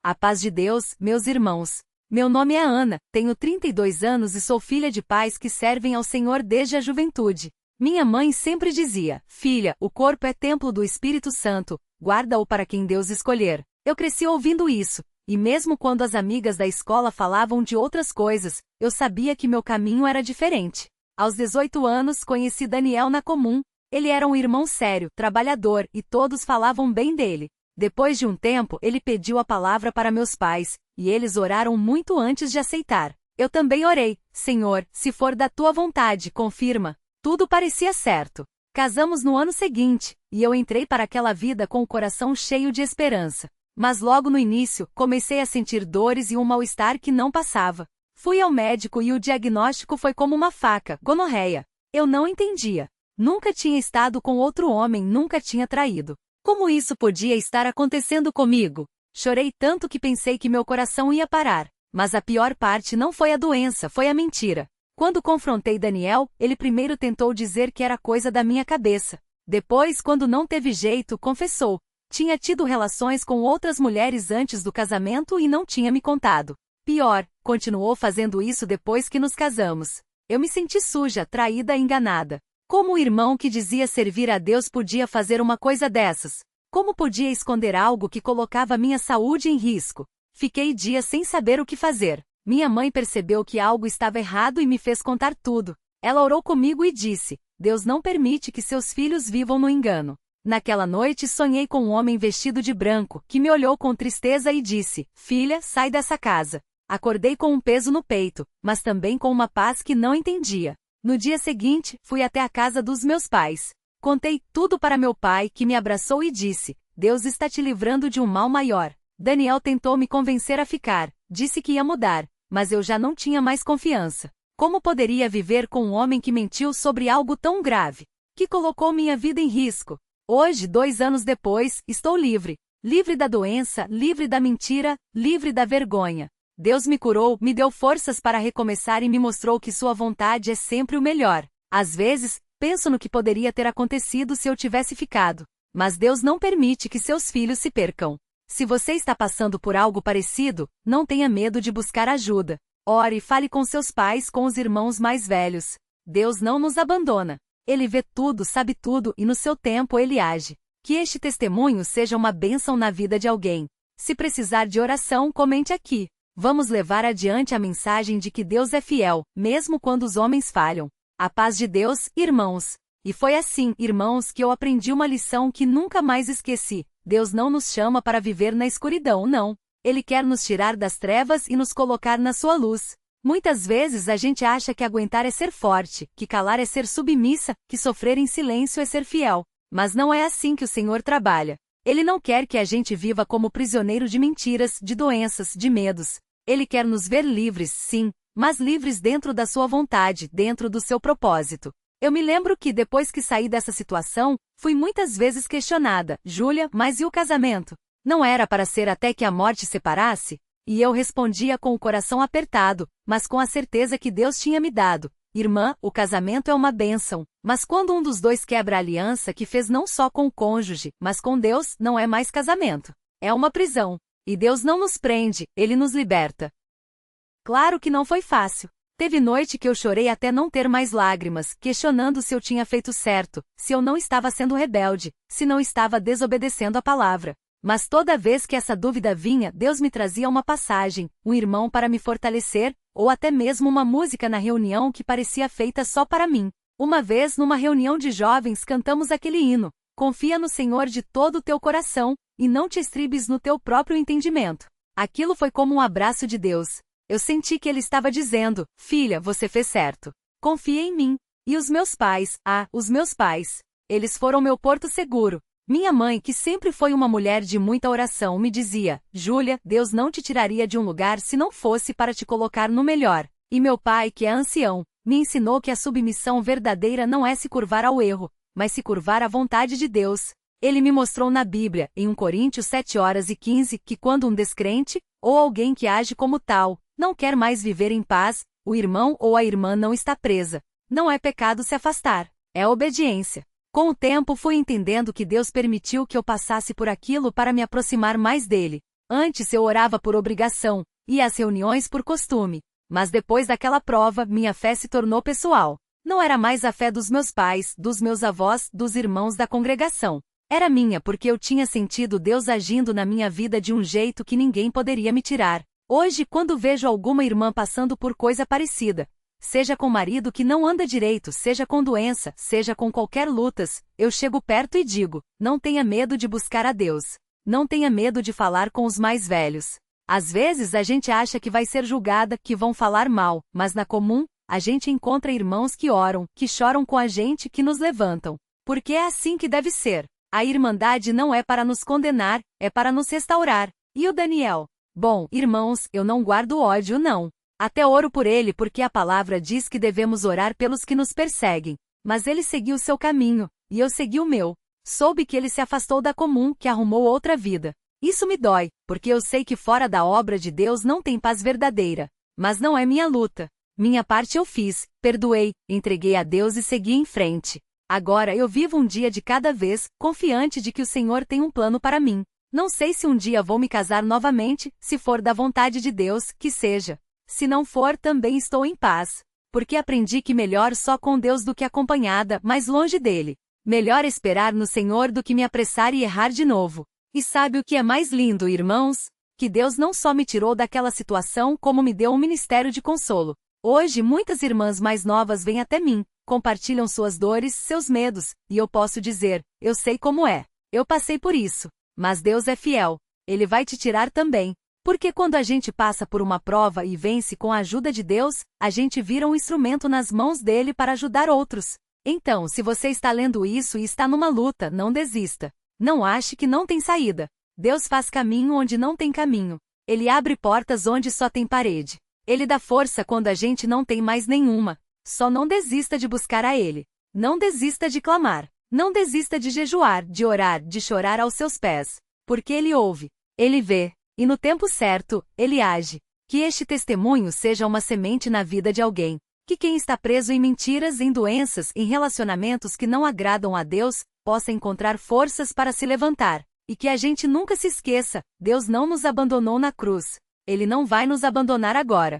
A paz de Deus, meus irmãos. Meu nome é Ana, tenho 32 anos e sou filha de pais que servem ao Senhor desde a juventude. Minha mãe sempre dizia: filha, o corpo é templo do Espírito Santo, guarda-o para quem Deus escolher. Eu cresci ouvindo isso, e mesmo quando as amigas da escola falavam de outras coisas, eu sabia que meu caminho era diferente. Aos 18 anos conheci Daniel na comum. Ele era um irmão sério, trabalhador, e todos falavam bem dele. Depois de um tempo, ele pediu a palavra para meus pais, e eles oraram muito antes de aceitar. Eu também orei: Senhor, se for da tua vontade, confirma. Tudo parecia certo. Casamos no ano seguinte, e eu entrei para aquela vida com o coração cheio de esperança. Mas logo no início, comecei a sentir dores e um mal-estar que não passava. Fui ao médico e o diagnóstico foi como uma faca: gonorreia. Eu não entendia. Nunca tinha estado com outro homem, nunca tinha traído. Como isso podia estar acontecendo comigo? Chorei tanto que pensei que meu coração ia parar. Mas a pior parte não foi a doença, foi a mentira. Quando confrontei Daniel, ele primeiro tentou dizer que era coisa da minha cabeça. Depois, quando não teve jeito, confessou: tinha tido relações com outras mulheres antes do casamento e não tinha me contado. Pior, continuou fazendo isso depois que nos casamos. Eu me senti suja, traída e enganada. Como o irmão que dizia servir a Deus podia fazer uma coisa dessas? Como podia esconder algo que colocava minha saúde em risco? Fiquei dias sem saber o que fazer. Minha mãe percebeu que algo estava errado e me fez contar tudo. Ela orou comigo e disse: Deus não permite que seus filhos vivam no engano. Naquela noite sonhei com um homem vestido de branco, que me olhou com tristeza e disse: filha, sai dessa casa. Acordei com um peso no peito, mas também com uma paz que não entendia. No dia seguinte, fui até a casa dos meus pais. Contei tudo para meu pai, que me abraçou e disse: Deus está te livrando de um mal maior. Daniel tentou me convencer a ficar, disse que ia mudar, mas eu já não tinha mais confiança. Como poderia viver com um homem que mentiu sobre algo tão grave, que colocou minha vida em risco? Hoje, 2 anos depois, estou livre. Livre da doença, livre da mentira, livre da vergonha. Deus me curou, me deu forças para recomeçar e me mostrou que sua vontade é sempre o melhor. Às vezes, penso no que poderia ter acontecido se eu tivesse ficado. Mas Deus não permite que seus filhos se percam. Se você está passando por algo parecido, não tenha medo de buscar ajuda. Ore e fale com seus pais, com os irmãos mais velhos. Deus não nos abandona. Ele vê tudo, sabe tudo e no seu tempo ele age. Que este testemunho seja uma bênção na vida de alguém. Se precisar de oração, comente aqui. Vamos levar adiante a mensagem de que Deus é fiel, mesmo quando os homens falham. A paz de Deus, irmãos. E foi assim, irmãos, que eu aprendi uma lição que nunca mais esqueci. Deus não nos chama para viver na escuridão, não. Ele quer nos tirar das trevas e nos colocar na sua luz. Muitas vezes a gente acha que aguentar é ser forte, que calar é ser submissa, que sofrer em silêncio é ser fiel. Mas não é assim que o Senhor trabalha. Ele não quer que a gente viva como prisioneiro de mentiras, de doenças, de medos. Ele quer nos ver livres, sim, mas livres dentro da sua vontade, dentro do seu propósito. Eu me lembro que depois que saí dessa situação, fui muitas vezes questionada: Júlia, mas e o casamento? Não era para ser até que a morte separasse? E eu respondia com o coração apertado, mas com a certeza que Deus tinha me dado: irmã, o casamento é uma bênção, mas quando um dos dois quebra a aliança que fez não só com o cônjuge, mas com Deus, não é mais casamento. É uma prisão. E Deus não nos prende, Ele nos liberta. Claro que não foi fácil. Teve noite que eu chorei até não ter mais lágrimas, questionando se eu tinha feito certo, se eu não estava sendo rebelde, se não estava desobedecendo a palavra. Mas toda vez que essa dúvida vinha, Deus me trazia uma passagem, um irmão para me fortalecer, ou até mesmo uma música na reunião que parecia feita só para mim. Uma vez, numa reunião de jovens, cantamos aquele hino: confia no Senhor de todo o teu coração, e não te estribes no teu próprio entendimento. Aquilo foi como um abraço de Deus. Eu senti que Ele estava dizendo: filha, você fez certo. Confia em mim. E os meus pais, os meus pais. Eles foram meu porto seguro. Minha mãe, que sempre foi uma mulher de muita oração, me dizia: Júlia, Deus não te tiraria de um lugar se não fosse para te colocar no melhor. E meu pai, que é ancião, me ensinou que a submissão verdadeira não é se curvar ao erro, mas se curvar à vontade de Deus. Ele me mostrou na Bíblia, em 1 Coríntios 7:15, que quando um descrente, ou alguém que age como tal, não quer mais viver em paz, o irmão ou a irmã não está presa. Não é pecado se afastar, é obediência. Com o tempo fui entendendo que Deus permitiu que eu passasse por aquilo para me aproximar mais dele. Antes eu orava por obrigação, ia às reuniões por costume. Mas depois daquela prova, minha fé se tornou pessoal. Não era mais a fé dos meus pais, dos meus avós, dos irmãos da congregação. Era minha porque eu tinha sentido Deus agindo na minha vida de um jeito que ninguém poderia me tirar. Hoje, quando vejo alguma irmã passando por coisa parecida, seja com marido que não anda direito, seja com doença, seja com qualquer lutas, eu chego perto e digo: não tenha medo de buscar a Deus. Não tenha medo de falar com os mais velhos. Às vezes a gente acha que vai ser julgada, que vão falar mal, mas na comum, a gente encontra irmãos que oram, que choram com a gente, que nos levantam. Porque é assim que deve ser. A irmandade não é para nos condenar, é para nos restaurar. E o Daniel? Bom, irmãos, eu não guardo ódio não. Até oro por ele porque a palavra diz que devemos orar pelos que nos perseguem. Mas ele seguiu seu caminho, e eu segui o meu. Soube que ele se afastou da comum, que arrumou outra vida. Isso me dói, porque eu sei que fora da obra de Deus não tem paz verdadeira. Mas não é minha luta. Minha parte eu fiz, perdoei, entreguei a Deus e segui em frente. Agora eu vivo um dia de cada vez, confiante de que o Senhor tem um plano para mim. Não sei se um dia vou me casar novamente, se for da vontade de Deus, que seja. Se não for, também estou em paz. Porque aprendi que melhor só com Deus do que acompanhada, mas longe dele. Melhor esperar no Senhor do que me apressar e errar de novo. E sabe o que é mais lindo, irmãos? Que Deus não só me tirou daquela situação, como me deu um ministério de consolo. Hoje muitas irmãs mais novas vêm até mim, compartilham suas dores, seus medos, e eu posso dizer: eu sei como é. Eu passei por isso. Mas Deus é fiel. Ele vai te tirar também. Porque quando a gente passa por uma prova e vence com a ajuda de Deus, a gente vira um instrumento nas mãos dele para ajudar outros. Então, se você está lendo isso e está numa luta, não desista. Não ache que não tem saída. Deus faz caminho onde não tem caminho. Ele abre portas onde só tem parede. Ele dá força quando a gente não tem mais nenhuma. Só não desista de buscar a Ele. Não desista de clamar. Não desista de jejuar, de orar, de chorar aos seus pés. Porque Ele ouve. Ele vê. E no tempo certo, Ele age. Que este testemunho seja uma semente na vida de alguém. Que quem está preso em mentiras, em doenças, em relacionamentos que não agradam a Deus, possa encontrar forças para se levantar. E que a gente nunca se esqueça, Deus não nos abandonou na cruz. Ele não vai nos abandonar agora.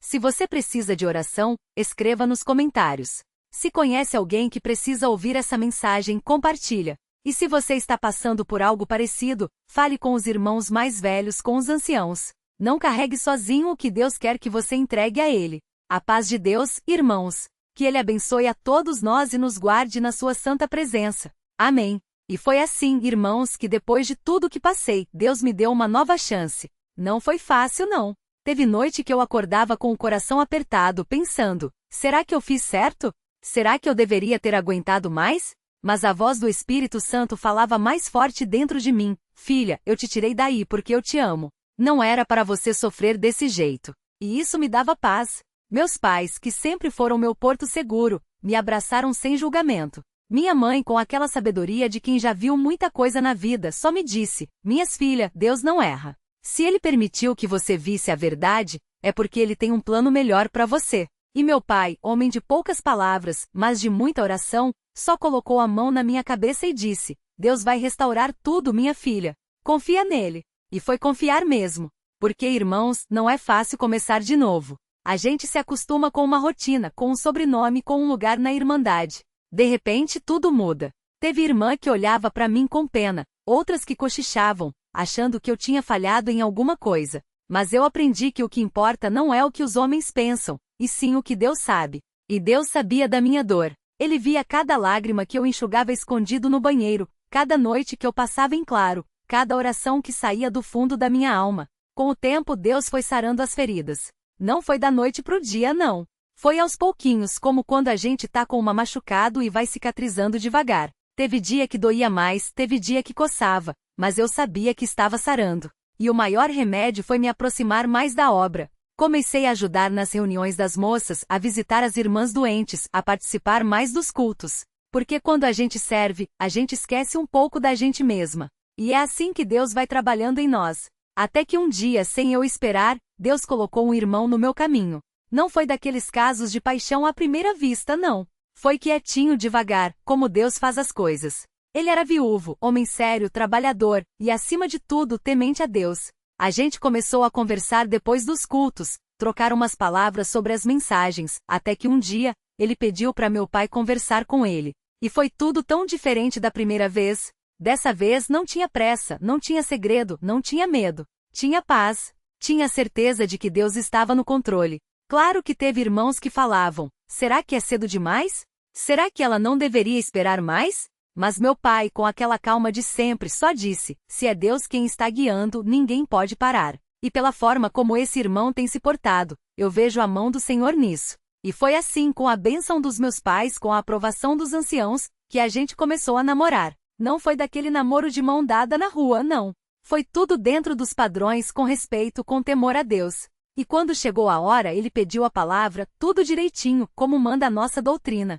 Se você precisa de oração, escreva nos comentários. Se conhece alguém que precisa ouvir essa mensagem, compartilha. E se você está passando por algo parecido, fale com os irmãos mais velhos, com os anciãos. Não carregue sozinho o que Deus quer que você entregue a Ele. A paz de Deus, irmãos. Que Ele abençoe a todos nós e nos guarde na sua santa presença. Amém. E foi assim, irmãos, que depois de tudo que passei, Deus me deu uma nova chance. Não foi fácil não. Teve noite que eu acordava com o coração apertado, pensando: será que eu fiz certo? Será que eu deveria ter aguentado mais? Mas a voz do Espírito Santo falava mais forte dentro de mim: filha, eu te tirei daí porque eu te amo. Não era para você sofrer desse jeito. E isso me dava paz. Meus pais, que sempre foram meu porto seguro, me abraçaram sem julgamento. Minha mãe, com aquela sabedoria de quem já viu muita coisa na vida, só me disse: minhas filhas, Deus não erra. Se Ele permitiu que você visse a verdade, é porque Ele tem um plano melhor para você. E meu pai, homem de poucas palavras, mas de muita oração, só colocou a mão na minha cabeça e disse: Deus vai restaurar tudo, minha filha. Confia nele. E foi confiar mesmo. Porque, irmãos, não é fácil começar de novo. A gente se acostuma com uma rotina, com um sobrenome, com um lugar na irmandade. De repente, tudo muda. Teve irmã que olhava para mim com pena, outras que cochichavam, achando que eu tinha falhado em alguma coisa. Mas eu aprendi que o que importa não é o que os homens pensam, e sim o que Deus sabe. E Deus sabia da minha dor. Ele via cada lágrima que eu enxugava escondido no banheiro, cada noite que eu passava em claro, cada oração que saía do fundo da minha alma. Com o tempo, Deus foi sarando as feridas. Não foi da noite pro dia, não. Foi aos pouquinhos, como quando a gente tá com uma machucado e vai cicatrizando devagar. Teve dia que doía mais, teve dia que coçava, mas eu sabia que estava sarando. E o maior remédio foi me aproximar mais da obra. Comecei a ajudar nas reuniões das moças, a visitar as irmãs doentes, a participar mais dos cultos. Porque quando a gente serve, a gente esquece um pouco da gente mesma. E é assim que Deus vai trabalhando em nós. Até que um dia, sem eu esperar, Deus colocou um irmão no meu caminho. Não foi daqueles casos de paixão à primeira vista, não. Foi quietinho, devagar, como Deus faz as coisas. Ele era viúvo, homem sério, trabalhador, e acima de tudo, temente a Deus. A gente começou a conversar depois dos cultos, trocar umas palavras sobre as mensagens, até que um dia, ele pediu para meu pai conversar com ele. E foi tudo tão diferente da primeira vez. Dessa vez não tinha pressa, não tinha segredo, não tinha medo. Tinha paz. Tinha certeza de que Deus estava no controle. Claro que teve irmãos que falavam, será que é cedo demais? Será que ela não deveria esperar mais? Mas meu pai, com aquela calma de sempre, só disse, se é Deus quem está guiando, ninguém pode parar. E pela forma como esse irmão tem se portado, eu vejo a mão do Senhor nisso. E foi assim, com a bênção dos meus pais, com a aprovação dos anciãos, que a gente começou a namorar. Não foi daquele namoro de mão dada na rua, não. Foi tudo dentro dos padrões, com respeito, com temor a Deus. E quando chegou a hora, ele pediu a palavra, tudo direitinho, como manda a nossa doutrina.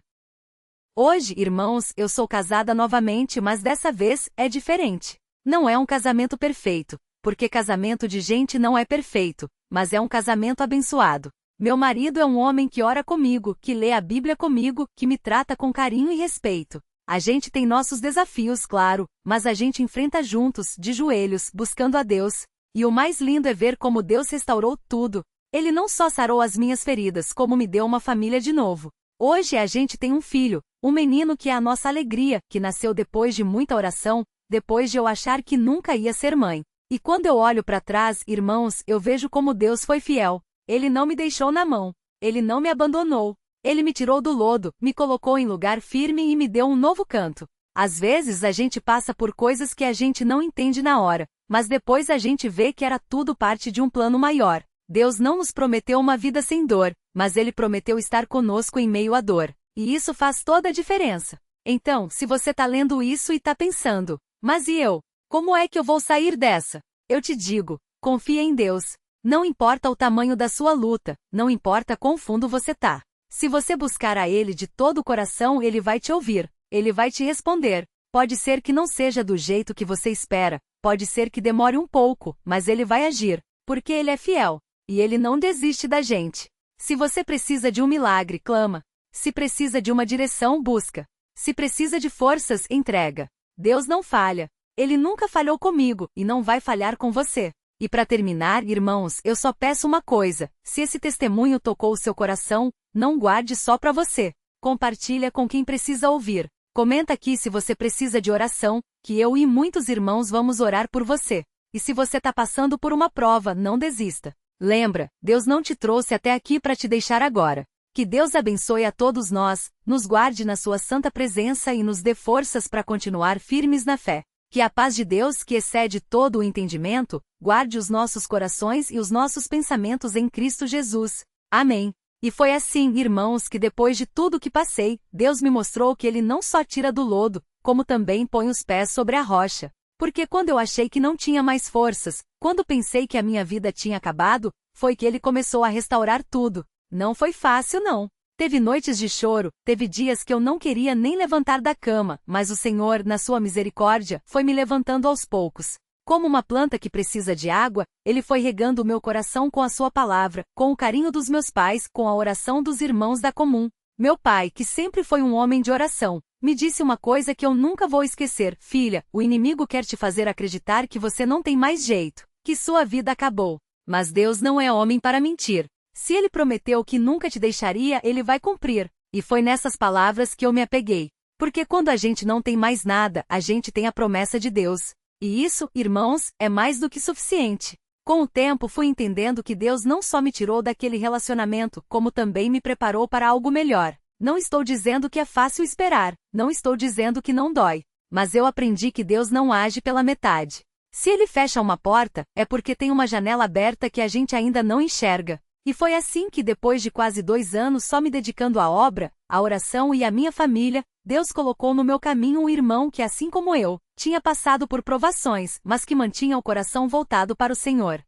Hoje, irmãos, eu sou casada novamente, mas dessa vez é diferente. Não é um casamento perfeito, porque casamento de gente não é perfeito, mas é um casamento abençoado. Meu marido é um homem que ora comigo, que lê a Bíblia comigo, que me trata com carinho e respeito. A gente tem nossos desafios, claro, mas a gente enfrenta juntos, de joelhos, buscando a Deus. E o mais lindo é ver como Deus restaurou tudo. Ele não só sarou as minhas feridas, como me deu uma família de novo. Hoje a gente tem um filho, um menino que é a nossa alegria, que nasceu depois de muita oração, depois de eu achar que nunca ia ser mãe. E quando eu olho para trás, irmãos, eu vejo como Deus foi fiel. Ele não me deixou na mão. Ele não me abandonou. Ele me tirou do lodo, me colocou em lugar firme e me deu um novo canto. Às vezes a gente passa por coisas que a gente não entende na hora, mas depois a gente vê que era tudo parte de um plano maior. Deus não nos prometeu uma vida sem dor, mas Ele prometeu estar conosco em meio à dor. E isso faz toda a diferença. Então, se você está lendo isso e está pensando, mas e eu? Como é que eu vou sair dessa? Eu te digo, confia em Deus. Não importa o tamanho da sua luta, não importa quão fundo você tá. Se você buscar a Ele de todo o coração, Ele vai te ouvir. Ele vai te responder. Pode ser que não seja do jeito que você espera, pode ser que demore um pouco, mas Ele vai agir, porque Ele é fiel. E Ele não desiste da gente. Se você precisa de um milagre, clama. Se precisa de uma direção, busca. Se precisa de forças, entrega. Deus não falha. Ele nunca falhou comigo, e não vai falhar com você. E para terminar, irmãos, eu só peço uma coisa. Se esse testemunho tocou o seu coração, não guarde só para você. Compartilha com quem precisa ouvir. Comenta aqui se você precisa de oração, que eu e muitos irmãos vamos orar por você. E se você está passando por uma prova, não desista. Lembra, Deus não te trouxe até aqui para te deixar agora. Que Deus abençoe a todos nós, nos guarde na sua santa presença e nos dê forças para continuar firmes na fé. Que a paz de Deus, que excede todo o entendimento, guarde os nossos corações e os nossos pensamentos em Cristo Jesus. Amém. E foi assim, irmãos, que depois de tudo que passei, Deus me mostrou que Ele não só tira do lodo, como também põe os pés sobre a rocha. Porque quando eu achei que não tinha mais forças, quando pensei que a minha vida tinha acabado, foi que Ele começou a restaurar tudo. Não foi fácil, não. Teve noites de choro, teve dias que eu não queria nem levantar da cama, mas o Senhor, na sua misericórdia, foi me levantando aos poucos. Como uma planta que precisa de água, Ele foi regando o meu coração com a sua palavra, com o carinho dos meus pais, com a oração dos irmãos da comum. Meu pai, que sempre foi um homem de oração, me disse uma coisa que eu nunca vou esquecer. Filha, o inimigo quer te fazer acreditar que você não tem mais jeito, que sua vida acabou. Mas Deus não é homem para mentir. Se Ele prometeu que nunca te deixaria, Ele vai cumprir. E foi nessas palavras que eu me apeguei. Porque quando a gente não tem mais nada, a gente tem a promessa de Deus. E isso, irmãos, é mais do que suficiente. Com o tempo fui entendendo que Deus não só me tirou daquele relacionamento, como também me preparou para algo melhor. Não estou dizendo que é fácil esperar, não estou dizendo que não dói. Mas eu aprendi que Deus não age pela metade. Se Ele fecha uma porta, é porque tem uma janela aberta que a gente ainda não enxerga. E foi assim que depois de quase 2 anos só me dedicando à obra, à oração e à minha família, Deus colocou no meu caminho um irmão que, assim como eu, tinha passado por provações, mas que mantinha o coração voltado para o Senhor.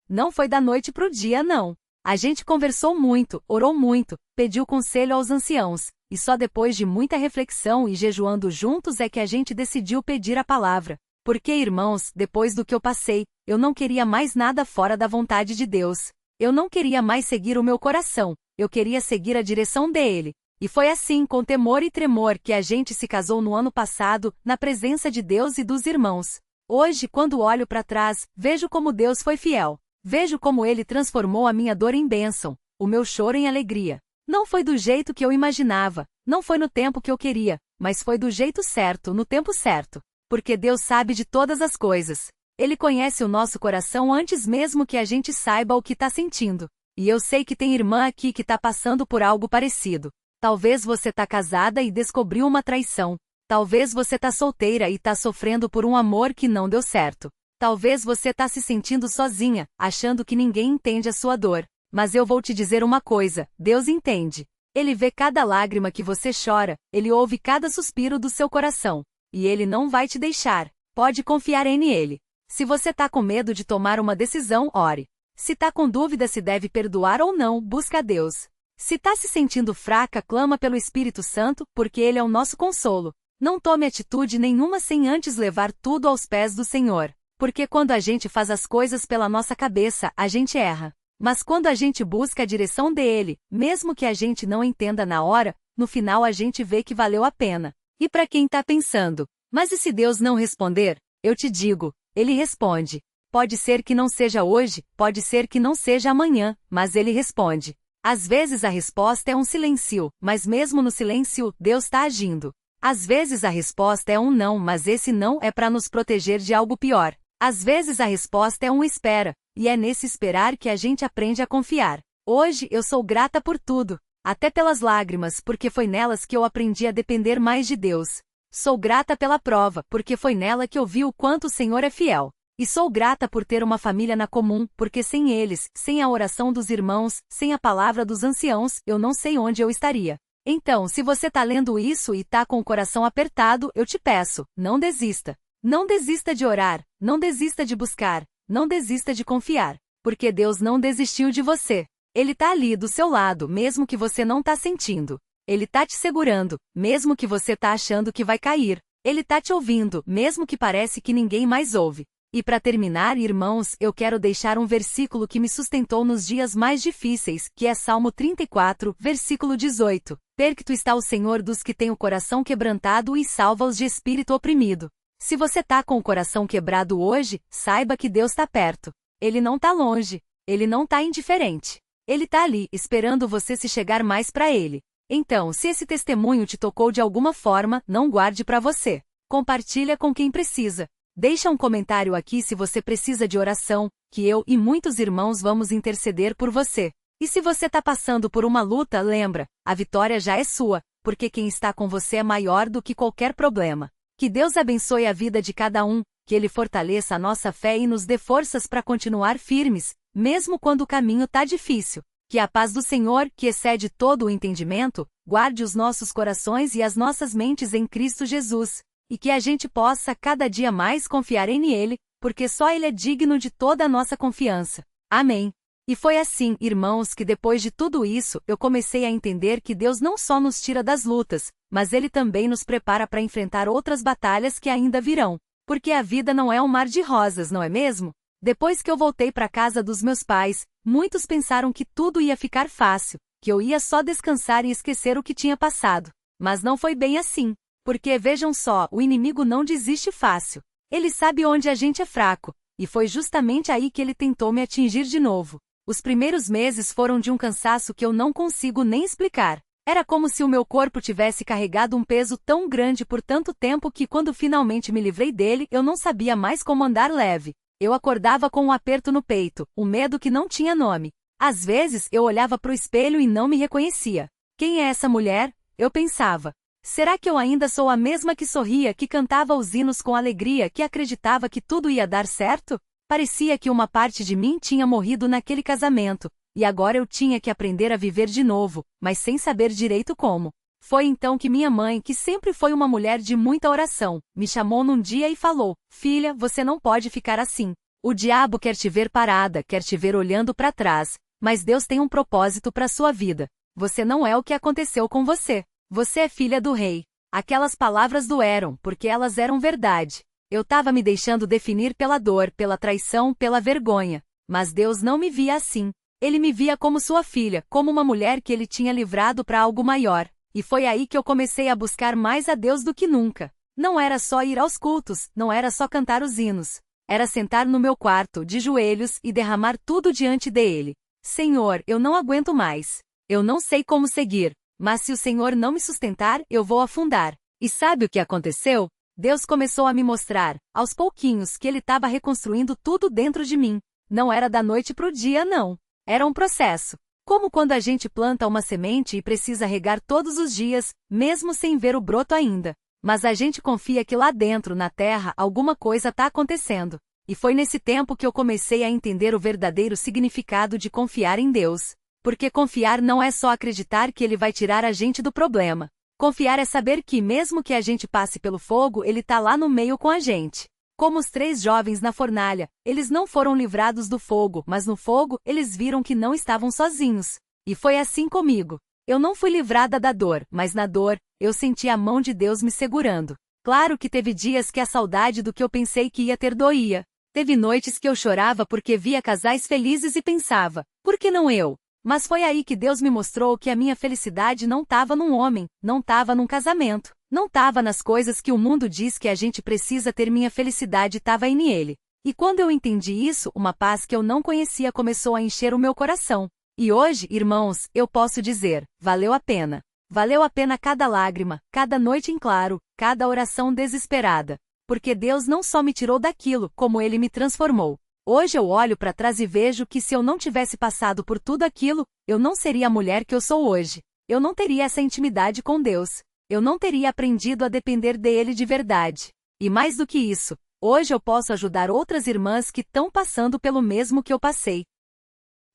Não foi da noite para o dia, não. A gente conversou muito, orou muito, pediu conselho aos anciãos, e só depois de muita reflexão e jejuando juntos é que a gente decidiu pedir a palavra. Porque, irmãos, depois do que eu passei, eu não queria mais nada fora da vontade de Deus. Eu não queria mais seguir o meu coração, eu queria seguir a direção dele. E foi assim, com temor e tremor, que a gente se casou no ano passado, na presença de Deus e dos irmãos. Hoje, quando olho para trás, vejo como Deus foi fiel. Vejo como Ele transformou a minha dor em bênção, o meu choro em alegria. Não foi do jeito que eu imaginava, não foi no tempo que eu queria, mas foi do jeito certo, no tempo certo. Porque Deus sabe de todas as coisas. Ele conhece o nosso coração antes mesmo que a gente saiba o que está sentindo. E eu sei que tem irmã aqui que está passando por algo parecido. Talvez você está casada e descobriu uma traição. Talvez você está solteira e está sofrendo por um amor que não deu certo. Talvez você está se sentindo sozinha, achando que ninguém entende a sua dor. Mas eu vou te dizer uma coisa, Deus entende. Ele vê cada lágrima que você chora, Ele ouve cada suspiro do seu coração. E Ele não vai te deixar. Pode confiar nele. Se você está com medo de tomar uma decisão, ore. Se está com dúvida se deve perdoar ou não, busca a Deus. Se está se sentindo fraca, clama pelo Espírito Santo, porque Ele é o nosso consolo. Não tome atitude nenhuma sem antes levar tudo aos pés do Senhor. Porque quando a gente faz as coisas pela nossa cabeça, a gente erra. Mas quando a gente busca a direção dele, mesmo que a gente não entenda na hora, no final a gente vê que valeu a pena. E para quem está pensando, mas e se Deus não responder? Eu te digo, Ele responde. Pode ser que não seja hoje, pode ser que não seja amanhã, mas Ele responde. Às vezes a resposta é um silêncio, mas mesmo no silêncio, Deus está agindo. Às vezes a resposta é um não, mas esse não é para nos proteger de algo pior. Às vezes a resposta é um espera, e é nesse esperar que a gente aprende a confiar. Hoje eu sou grata por tudo, até pelas lágrimas, porque foi nelas que eu aprendi a depender mais de Deus. Sou grata pela prova, porque foi nela que eu vi o quanto o Senhor é fiel. E sou grata por ter uma família na comum, porque sem eles, sem a oração dos irmãos, sem a palavra dos anciãos, eu não sei onde eu estaria. Então, se você está lendo isso e está com o coração apertado, eu te peço, não desista. Não desista de orar, não desista de buscar, não desista de confiar, porque Deus não desistiu de você. Ele está ali do seu lado, mesmo que você não está sentindo. Ele está te segurando, mesmo que você está achando que vai cair. Ele está te ouvindo, mesmo que parece que ninguém mais ouve. E para terminar, irmãos, eu quero deixar um versículo que me sustentou nos dias mais difíceis, que é Salmo 34, versículo 18. Perto está o Senhor dos que têm o coração quebrantado e salva-os de espírito oprimido. Se você está com o coração quebrado hoje, saiba que Deus está perto. Ele não está longe. Ele não está indiferente. Ele está ali, esperando você se chegar mais para Ele. Então, se esse testemunho te tocou de alguma forma, não guarde para você. Compartilha com quem precisa. Deixa um comentário aqui se você precisa de oração, que eu e muitos irmãos vamos interceder por você. E se você está passando por uma luta, lembra, a vitória já é sua, porque quem está com você é maior do que qualquer problema. Que Deus abençoe a vida de cada um, que Ele fortaleça a nossa fé e nos dê forças para continuar firmes, mesmo quando o caminho está difícil. Que a paz do Senhor, que excede todo o entendimento, guarde os nossos corações e as nossas mentes em Cristo Jesus. E que a gente possa cada dia mais confiar em Ele, porque só Ele é digno de toda a nossa confiança. Amém. E foi assim, irmãos, que depois de tudo isso, eu comecei a entender que Deus não só nos tira das lutas, mas Ele também nos prepara para enfrentar outras batalhas que ainda virão. Porque a vida não é um mar de rosas, não é mesmo? Depois que eu voltei para a casa dos meus pais, muitos pensaram que tudo ia ficar fácil, que eu ia só descansar e esquecer o que tinha passado. Mas não foi bem assim. Porque vejam só, o inimigo não desiste fácil. Ele sabe onde a gente é fraco, e foi justamente aí que ele tentou me atingir de novo. Os primeiros meses foram de um cansaço que eu não consigo nem explicar. Era como se o meu corpo tivesse carregado um peso tão grande por tanto tempo que quando finalmente me livrei dele, eu não sabia mais como andar leve. Eu acordava com um aperto no peito, um medo que não tinha nome. Às vezes, eu olhava para o espelho e não me reconhecia. Quem é essa mulher? Eu pensava. Será que eu ainda sou a mesma que sorria, que cantava os hinos com alegria, que acreditava que tudo ia dar certo? Parecia que uma parte de mim tinha morrido naquele casamento, e agora eu tinha que aprender a viver de novo, mas sem saber direito como. Foi então que minha mãe, que sempre foi uma mulher de muita oração, me chamou num dia e falou: "Filha, você não pode ficar assim. O diabo quer te ver parada, quer te ver olhando para trás, mas Deus tem um propósito para sua vida. Você não é o que aconteceu com você. Você é filha do rei." Aquelas palavras doeram, porque elas eram verdade. Eu estava me deixando definir pela dor, pela traição, pela vergonha. Mas Deus não me via assim. Ele me via como sua filha, como uma mulher que Ele tinha livrado para algo maior. E foi aí que eu comecei a buscar mais a Deus do que nunca. Não era só ir aos cultos, não era só cantar os hinos. Era sentar no meu quarto, de joelhos, e derramar tudo diante dele. Senhor, eu não aguento mais. Eu não sei como seguir, mas se o Senhor não me sustentar, eu vou afundar. E sabe o que aconteceu? Deus começou a me mostrar, aos pouquinhos, que Ele estava reconstruindo tudo dentro de mim. Não era da noite pro dia, não. Era um processo. Como quando a gente planta uma semente e precisa regar todos os dias, mesmo sem ver o broto ainda. Mas a gente confia que lá dentro, na terra, alguma coisa está acontecendo. E foi nesse tempo que eu comecei a entender o verdadeiro significado de confiar em Deus. Porque confiar não é só acreditar que Ele vai tirar a gente do problema. Confiar é saber que, mesmo que a gente passe pelo fogo, Ele está lá no meio com a gente. Como os 3 jovens na fornalha, eles não foram livrados do fogo, mas no fogo, eles viram que não estavam sozinhos. E foi assim comigo. Eu não fui livrada da dor, mas na dor, eu senti a mão de Deus me segurando. Claro que teve dias que a saudade do que eu pensei que ia ter doía. Teve noites que eu chorava porque via casais felizes e pensava, por que não eu? Mas foi aí que Deus me mostrou que a minha felicidade não estava num homem, não estava num casamento, não estava nas coisas que o mundo diz que a gente precisa ter. Minha felicidade estava em Ele. E quando eu entendi isso, uma paz que eu não conhecia começou a encher o meu coração. E hoje, irmãos, eu posso dizer, valeu a pena. Valeu a pena cada lágrima, cada noite em claro, cada oração desesperada. Porque Deus não só me tirou daquilo, como Ele me transformou. Hoje eu olho para trás e vejo que se eu não tivesse passado por tudo aquilo, eu não seria a mulher que eu sou hoje. Eu não teria essa intimidade com Deus. Eu não teria aprendido a depender dele de verdade. E mais do que isso, hoje eu posso ajudar outras irmãs que estão passando pelo mesmo que eu passei.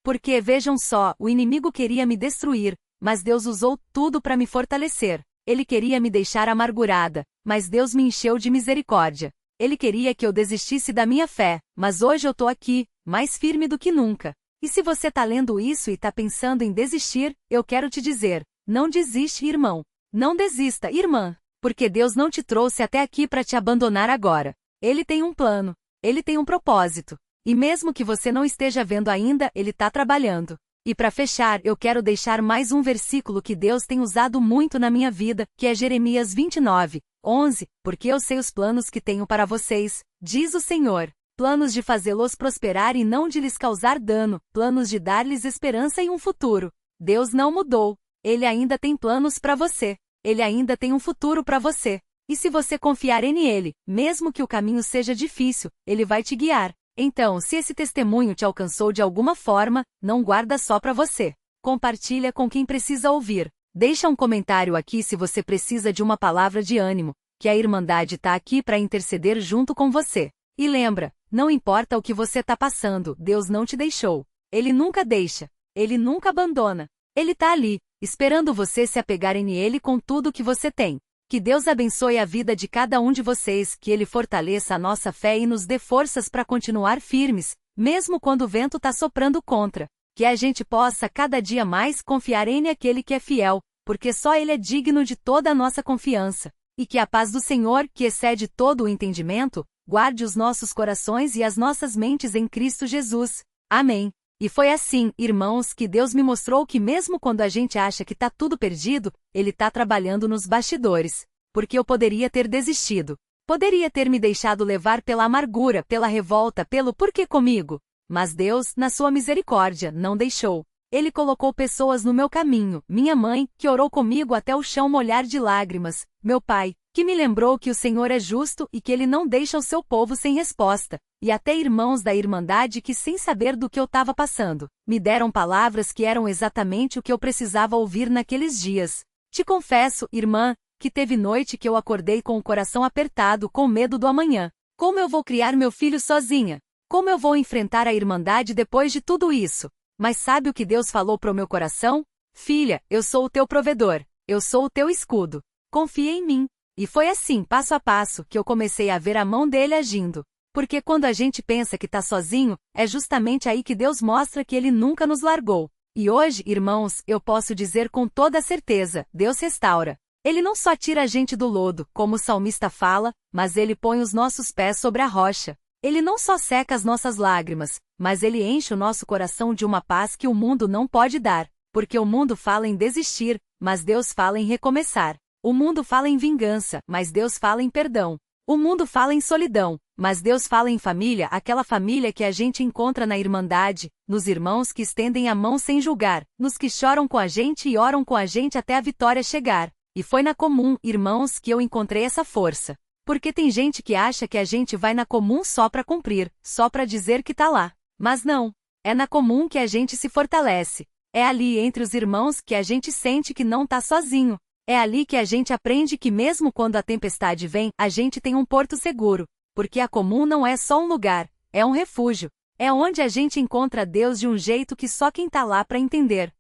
Porque, vejam só, o inimigo queria me destruir, mas Deus usou tudo para me fortalecer. Ele queria me deixar amargurada, mas Deus me encheu de misericórdia. Ele queria que eu desistisse da minha fé, mas hoje eu tô aqui, mais firme do que nunca. E se você tá lendo isso e tá pensando em desistir, eu quero te dizer, não desiste, irmão. Não desista, irmã, porque Deus não te trouxe até aqui para te abandonar agora. Ele tem um plano, Ele tem um propósito. E mesmo que você não esteja vendo ainda, Ele está trabalhando. E para fechar, eu quero deixar mais um versículo que Deus tem usado muito na minha vida, que é Jeremias 29:11, porque eu sei os planos que tenho para vocês, diz o Senhor, planos de fazê-los prosperar e não de lhes causar dano, planos de dar-lhes esperança e um futuro. Deus não mudou. Ele ainda tem planos para você. Ele ainda tem um futuro para você. E se você confiar nele, mesmo que o caminho seja difícil, Ele vai te guiar. Então, se esse testemunho te alcançou de alguma forma, não guarda só para você. Compartilha com quem precisa ouvir. Deixa um comentário aqui se você precisa de uma palavra de ânimo, que a Irmandade está aqui para interceder junto com você. E lembra, não importa o que você está passando, Deus não te deixou. Ele nunca deixa. Ele nunca abandona. Ele está ali, esperando você se apegar nele com tudo que você tem. Que Deus abençoe a vida de cada um de vocês, que Ele fortaleça a nossa fé e nos dê forças para continuar firmes, mesmo quando o vento está soprando contra. Que a gente possa cada dia mais confiar em aquele que é fiel, porque só Ele é digno de toda a nossa confiança. E que a paz do Senhor, que excede todo o entendimento, guarde os nossos corações e as nossas mentes em Cristo Jesus. Amém. E foi assim, irmãos, que Deus me mostrou que mesmo quando a gente acha que está tudo perdido, Ele está trabalhando nos bastidores. Porque eu poderia ter desistido. Poderia ter me deixado levar pela amargura, pela revolta, pelo porquê comigo. Mas Deus, na sua misericórdia, não deixou. Ele colocou pessoas no meu caminho, minha mãe, que orou comigo até o chão molhar de lágrimas, meu pai, que me lembrou que o Senhor é justo e que Ele não deixa o seu povo sem resposta, e até irmãos da Irmandade que, sem saber do que eu estava passando, me deram palavras que eram exatamente o que eu precisava ouvir naqueles dias. Te confesso, irmã, que teve noite que eu acordei com o coração apertado com medo do amanhã. Como eu vou criar meu filho sozinha? Como eu vou enfrentar a Irmandade depois de tudo isso? Mas sabe o que Deus falou para o meu coração? Filha, eu sou o teu provedor, eu sou o teu escudo. Confia em mim. E foi assim, passo a passo, que eu comecei a ver a mão dele agindo. Porque quando a gente pensa que está sozinho, é justamente aí que Deus mostra que Ele nunca nos largou. E hoje, irmãos, eu posso dizer com toda certeza, Deus restaura. Ele não só tira a gente do lodo, como o salmista fala, mas Ele põe os nossos pés sobre a rocha. Ele não só seca as nossas lágrimas, mas Ele enche o nosso coração de uma paz que o mundo não pode dar. Porque o mundo fala em desistir, mas Deus fala em recomeçar. O mundo fala em vingança, mas Deus fala em perdão. O mundo fala em solidão, mas Deus fala em família, aquela família que a gente encontra na irmandade, nos irmãos que estendem a mão sem julgar, nos que choram com a gente e oram com a gente até a vitória chegar. E foi na comum, irmãos, que eu encontrei essa força. Porque tem gente que acha que a gente vai na comum só para cumprir, só para dizer que tá lá. Mas não. É na comum que a gente se fortalece. É ali entre os irmãos que a gente sente que não tá sozinho. É ali que a gente aprende que mesmo quando a tempestade vem, a gente tem um porto seguro. Porque a comum não é só um lugar, é um refúgio. É onde a gente encontra Deus de um jeito que só quem tá lá para entender.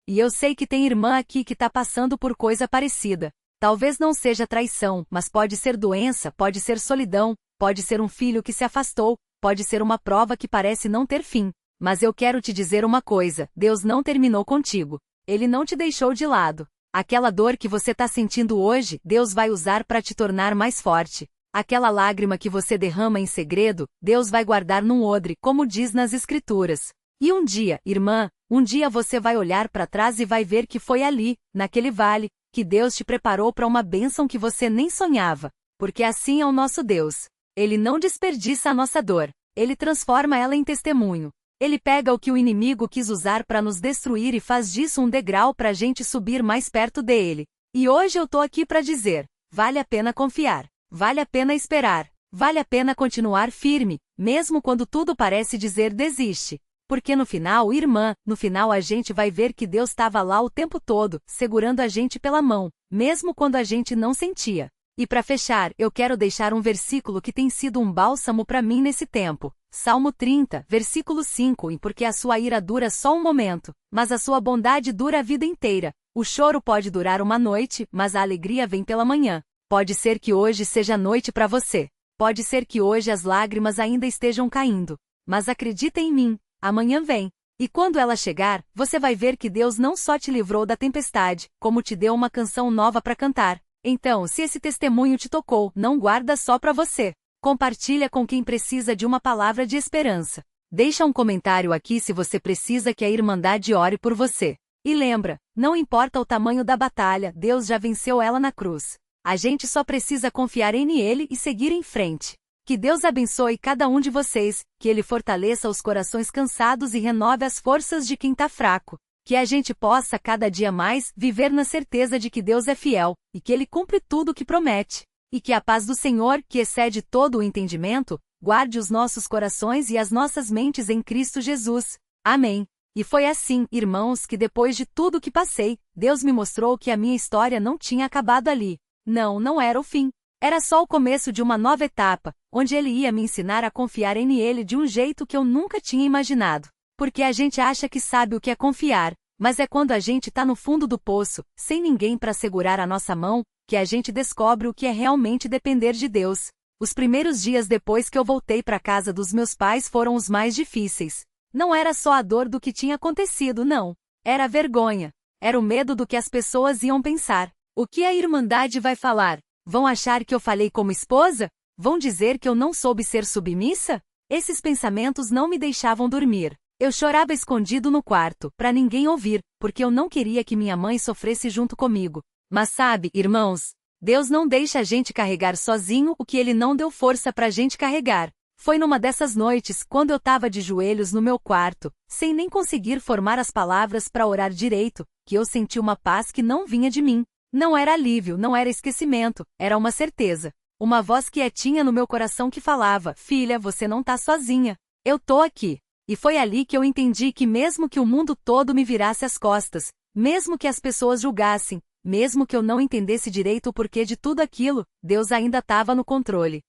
E eu sei que tem irmã aqui que tá passando por coisa parecida. Talvez não seja traição, mas pode ser doença, pode ser solidão, pode ser um filho que se afastou, pode ser uma prova que parece não ter fim. Mas eu quero te dizer uma coisa, Deus não terminou contigo. Ele não te deixou de lado. Aquela dor que você tá sentindo hoje, Deus vai usar para te tornar mais forte. Aquela lágrima que você derrama em segredo, Deus vai guardar num odre, como diz nas Escrituras. E um dia, irmã, um dia você vai olhar para trás e vai ver que foi ali, naquele vale, que Deus te preparou para uma bênção que você nem sonhava. Porque assim é o nosso Deus. Ele não desperdiça a nossa dor. Ele transforma ela em testemunho. Ele pega o que o inimigo quis usar para nos destruir e faz disso um degrau para a gente subir mais perto dele. E hoje eu tô aqui para dizer, vale a pena confiar, vale a pena esperar, vale a pena continuar firme, mesmo quando tudo parece dizer desiste. Porque no final, irmã, no final a gente vai ver que Deus estava lá o tempo todo, segurando a gente pela mão, mesmo quando a gente não sentia. E para fechar, eu quero deixar um versículo que tem sido um bálsamo para mim nesse tempo. Salmo 30, versículo 5, e porque a sua ira dura só um momento, mas a sua bondade dura a vida inteira. O choro pode durar uma noite, mas a alegria vem pela manhã. Pode ser que hoje seja noite para você. Pode ser que hoje as lágrimas ainda estejam caindo. Mas acredita em mim, amanhã vem. E quando ela chegar, você vai ver que Deus não só te livrou da tempestade, como te deu uma canção nova para cantar. Então, se esse testemunho te tocou, não guarda só para você. Compartilha com quem precisa de uma palavra de esperança. Deixa um comentário aqui se você precisa que a Irmandade ore por você. E lembra, não importa o tamanho da batalha, Deus já venceu ela na cruz. A gente só precisa confiar em Ele e seguir em frente. Que Deus abençoe cada um de vocês, que Ele fortaleça os corações cansados e renove as forças de quem está fraco. Que a gente possa cada dia mais viver na certeza de que Deus é fiel, e que Ele cumpre tudo o que promete. E que a paz do Senhor, que excede todo o entendimento, guarde os nossos corações e as nossas mentes em Cristo Jesus. Amém. E foi assim, irmãos, que depois de tudo que passei, Deus me mostrou que a minha história não tinha acabado ali. Não, não era o fim. Era só o começo de uma nova etapa, onde Ele ia me ensinar a confiar em Ele de um jeito que eu nunca tinha imaginado. Porque a gente acha que sabe o que é confiar, mas é quando a gente está no fundo do poço, sem ninguém para segurar a nossa mão, que a gente descobre o que é realmente depender de Deus. Os primeiros dias depois que eu voltei para casa dos meus pais foram os mais difíceis. Não era só a dor do que tinha acontecido, não. Era a vergonha. Era o medo do que as pessoas iam pensar. O que a Irmandade vai falar? Vão achar que eu falei como esposa? Vão dizer que eu não soube ser submissa? Esses pensamentos não me deixavam dormir. Eu chorava escondido no quarto, para ninguém ouvir, porque eu não queria que minha mãe sofresse junto comigo. Mas sabe, irmãos, Deus não deixa a gente carregar sozinho o que Ele não deu força pra gente carregar. Foi numa dessas noites, quando eu tava de joelhos no meu quarto, sem nem conseguir formar as palavras para orar direito, que eu senti uma paz que não vinha de mim. Não era alívio, não era esquecimento, era uma certeza. Uma voz quietinha no meu coração que falava: filha, você não tá sozinha. Eu tô aqui. E foi ali que eu entendi que mesmo que o mundo todo me virasse as costas, mesmo que as pessoas julgassem, mesmo que eu não entendesse direito o porquê de tudo aquilo, Deus ainda estava no controle.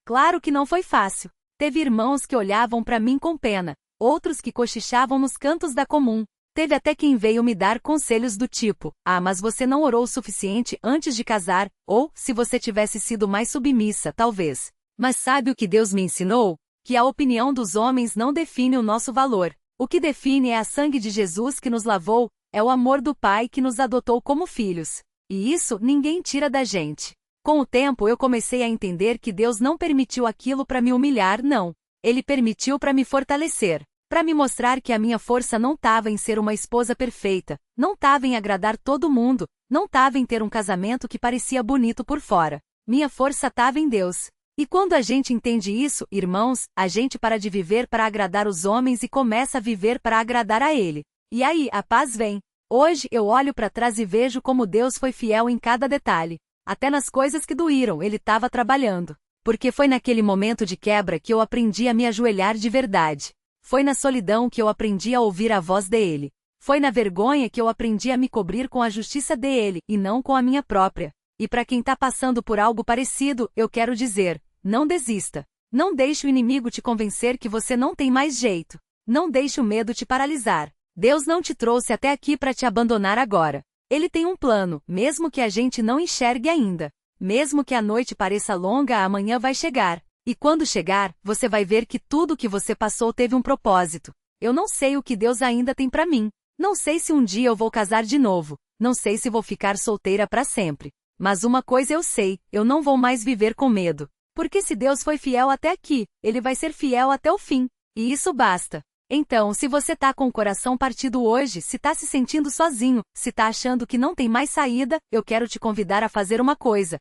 Claro que não foi fácil. Teve irmãos que olhavam para mim com pena, outros que cochichavam nos cantos da comum. Teve até quem veio me dar conselhos do tipo: ah, mas você não orou o suficiente antes de casar, ou, se você tivesse sido mais submissa, talvez. Mas sabe o que Deus me ensinou? Que a opinião dos homens não define o nosso valor. O que define é a sangue de Jesus que nos lavou, é o amor do Pai que nos adotou como filhos. E isso ninguém tira da gente. Com o tempo eu comecei a entender que Deus não permitiu aquilo para me humilhar, não. Ele permitiu para me fortalecer. Para me mostrar que a minha força não estava em ser uma esposa perfeita, não estava em agradar todo mundo, não estava em ter um casamento que parecia bonito por fora. Minha força estava em Deus. E quando a gente entende isso, irmãos, a gente para de viver para agradar os homens e começa a viver para agradar a Ele. E aí, a paz vem. Hoje eu olho para trás e vejo como Deus foi fiel em cada detalhe. Até nas coisas que doíram, Ele estava trabalhando. Porque foi naquele momento de quebra que eu aprendi a me ajoelhar de verdade. Foi na solidão que eu aprendi a ouvir a voz dele. Foi na vergonha que eu aprendi a me cobrir com a justiça dele, e não com a minha própria. E para quem está passando por algo parecido, eu quero dizer, não desista. Não deixe o inimigo te convencer que você não tem mais jeito. Não deixe o medo te paralisar. Deus não te trouxe até aqui para te abandonar agora. Ele tem um plano, mesmo que a gente não enxergue ainda. Mesmo que a noite pareça longa, amanhã vai chegar. E quando chegar, você vai ver que tudo que você passou teve um propósito. Eu não sei o que Deus ainda tem para mim. Não sei se um dia eu vou casar de novo. Não sei se vou ficar solteira para sempre. Mas uma coisa eu sei, eu não vou mais viver com medo. Porque se Deus foi fiel até aqui, Ele vai ser fiel até o fim. E isso basta. Então, se você tá com o coração partido hoje, se tá se sentindo sozinho, se tá achando que não tem mais saída, eu quero te convidar a fazer uma coisa.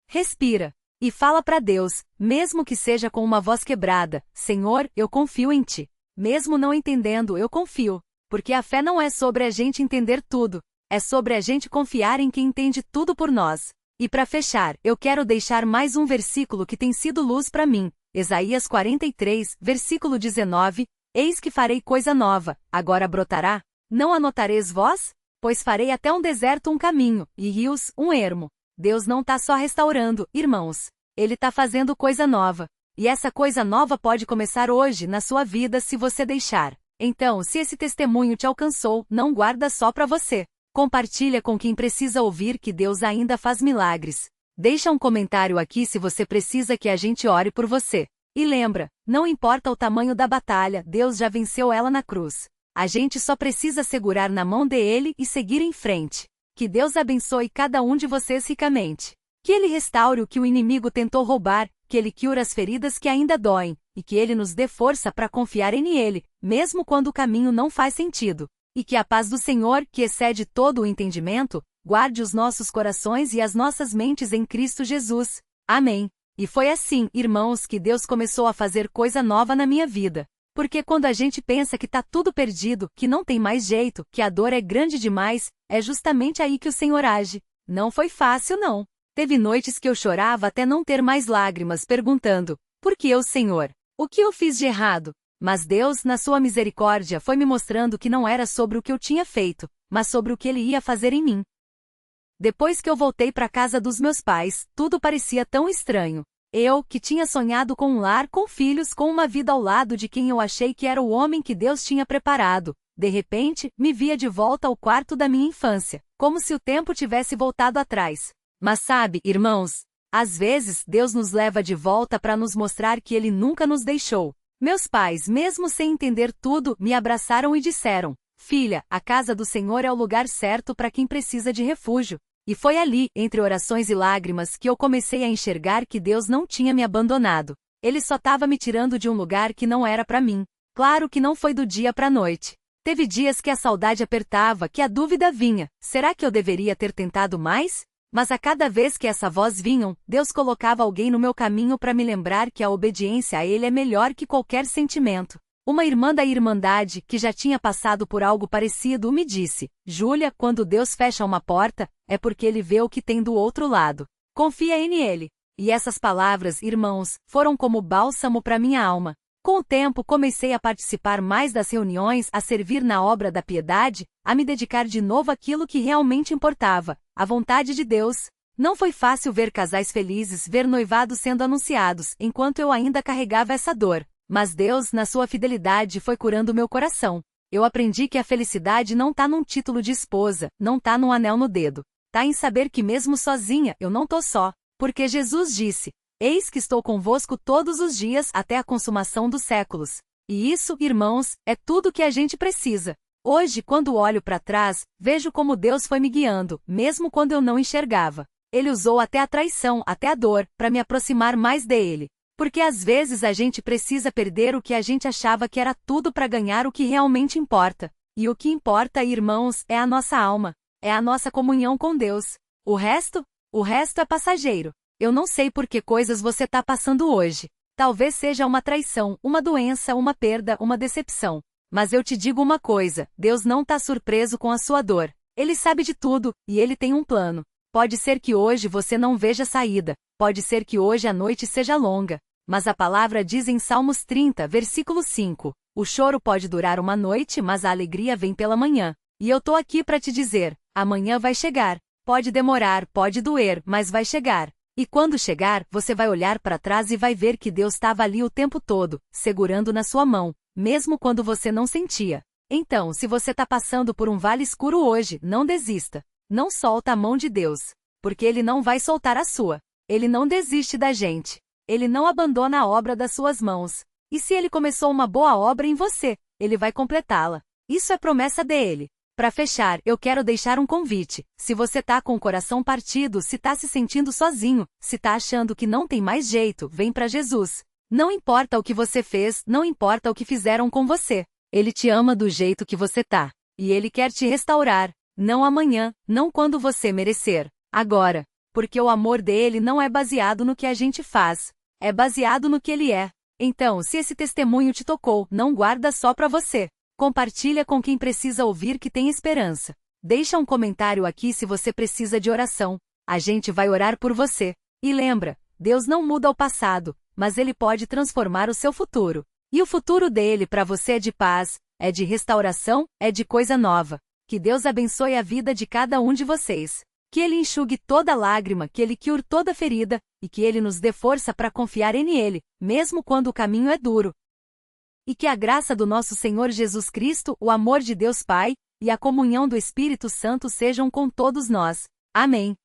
Respira. E fala para Deus, mesmo que seja com uma voz quebrada, Senhor, eu confio em Ti. Mesmo não entendendo, eu confio. Porque a fé não é sobre a gente entender tudo. É sobre a gente confiar em quem entende tudo por nós. E para fechar, eu quero deixar mais um versículo que tem sido luz para mim. Isaías 43, versículo 19. Eis que farei coisa nova, agora brotará? Não a notareis vós? Pois farei até um deserto um caminho, e rios um ermo. Deus não está só restaurando, irmãos. Ele está fazendo coisa nova. E essa coisa nova pode começar hoje na sua vida se você deixar. Então, se esse testemunho te alcançou, não guarda só para você. Compartilha com quem precisa ouvir que Deus ainda faz milagres. Deixa um comentário aqui se você precisa que a gente ore por você. E lembra, não importa o tamanho da batalha, Deus já venceu ela na cruz. A gente só precisa segurar na mão dele e seguir em frente. Que Deus abençoe cada um de vocês ricamente. Que Ele restaure o que o inimigo tentou roubar, que Ele cure as feridas que ainda doem, e que Ele nos dê força para confiar em Ele, mesmo quando o caminho não faz sentido. E que a paz do Senhor, que excede todo o entendimento, guarde os nossos corações e as nossas mentes em Cristo Jesus. Amém. E foi assim, irmãos, que Deus começou a fazer coisa nova na minha vida. Porque quando a gente pensa que tá tudo perdido, que não tem mais jeito, que a dor é grande demais, é justamente aí que o Senhor age. Não foi fácil não. Teve noites que eu chorava até não ter mais lágrimas, perguntando, por que eu, Senhor? O que eu fiz de errado? Mas Deus, na sua misericórdia, foi me mostrando que não era sobre o que eu tinha feito, mas sobre o que Ele ia fazer em mim. Depois que eu voltei para a casa dos meus pais, tudo parecia tão estranho. Eu, que tinha sonhado com um lar com filhos, com uma vida ao lado de quem eu achei que era o homem que Deus tinha preparado, de repente, me via de volta ao quarto da minha infância, como se o tempo tivesse voltado atrás. Mas sabe, irmãos, às vezes Deus nos leva de volta para nos mostrar que Ele nunca nos deixou. Meus pais, mesmo sem entender tudo, me abraçaram e disseram, filha, a casa do Senhor é o lugar certo para quem precisa de refúgio. E foi ali, entre orações e lágrimas, que eu comecei a enxergar que Deus não tinha me abandonado. Ele só estava me tirando de um lugar que não era para mim. Claro que não foi do dia para a noite. Teve dias que a saudade apertava, que a dúvida vinha. Será que eu deveria ter tentado mais? Mas a cada vez que essa voz vinha, Deus colocava alguém no meu caminho para me lembrar que a obediência a Ele é melhor que qualquer sentimento. Uma irmã da Irmandade, que já tinha passado por algo parecido, me disse, Júlia, quando Deus fecha uma porta, é porque Ele vê o que tem do outro lado. Confia nele. E essas palavras, irmãos, foram como bálsamo para minha alma. Com o tempo comecei a participar mais das reuniões, a servir na obra da piedade, a me dedicar de novo àquilo que realmente importava, a vontade de Deus. Não foi fácil ver casais felizes, ver noivados sendo anunciados, enquanto eu ainda carregava essa dor. Mas Deus, na sua fidelidade, foi curando meu coração. Eu aprendi que a felicidade não tá num título de esposa, não tá num anel no dedo. Tá em saber que mesmo sozinha, eu não tô só. Porque Jesus disse, eis que estou convosco todos os dias até a consumação dos séculos. E isso, irmãos, é tudo que a gente precisa. Hoje, quando olho para trás, vejo como Deus foi me guiando, mesmo quando eu não enxergava. Ele usou até a traição, até a dor, para me aproximar mais dele. Porque às vezes a gente precisa perder o que a gente achava que era tudo para ganhar o que realmente importa. E o que importa, irmãos, é a nossa alma. É a nossa comunhão com Deus. O resto? O resto é passageiro. Eu não sei por que coisas você está passando hoje. Talvez seja uma traição, uma doença, uma perda, uma decepção. Mas eu te digo uma coisa, Deus não está surpreso com a sua dor. Ele sabe de tudo, e Ele tem um plano. Pode ser que hoje você não veja saída, pode ser que hoje a noite seja longa. Mas a palavra diz em Salmos 30, versículo 5, o choro pode durar uma noite, mas a alegria vem pela manhã. E eu tô aqui para te dizer, amanhã vai chegar. Pode demorar, pode doer, mas vai chegar. E quando chegar, você vai olhar para trás e vai ver que Deus estava ali o tempo todo, segurando na sua mão, mesmo quando você não sentia. Então, se você está passando por um vale escuro hoje, não desista. Não solta a mão de Deus, porque Ele não vai soltar a sua. Ele não desiste da gente. Ele não abandona a obra das suas mãos. E se Ele começou uma boa obra em você, Ele vai completá-la. Isso é promessa dele. Para fechar, eu quero deixar um convite. Se você tá com o coração partido, se tá se sentindo sozinho, se tá achando que não tem mais jeito, vem para Jesus. Não importa o que você fez, não importa o que fizeram com você. Ele te ama do jeito que você tá. E Ele quer te restaurar. Não amanhã, não quando você merecer. Agora. Porque o amor dele não é baseado no que a gente faz. É baseado no que Ele é. Então, se esse testemunho te tocou, não guarda só para você. Compartilha com quem precisa ouvir que tem esperança. Deixa um comentário aqui se você precisa de oração. A gente vai orar por você. E lembra, Deus não muda o passado, mas Ele pode transformar o seu futuro. E o futuro dele para você é de paz, é de restauração, é de coisa nova. Que Deus abençoe a vida de cada um de vocês. Que Ele enxugue toda lágrima, que Ele cure toda ferida, e que Ele nos dê força para confiar em Ele, mesmo quando o caminho é duro. E que a graça do nosso Senhor Jesus Cristo, o amor de Deus Pai, e a comunhão do Espírito Santo sejam com todos nós. Amém.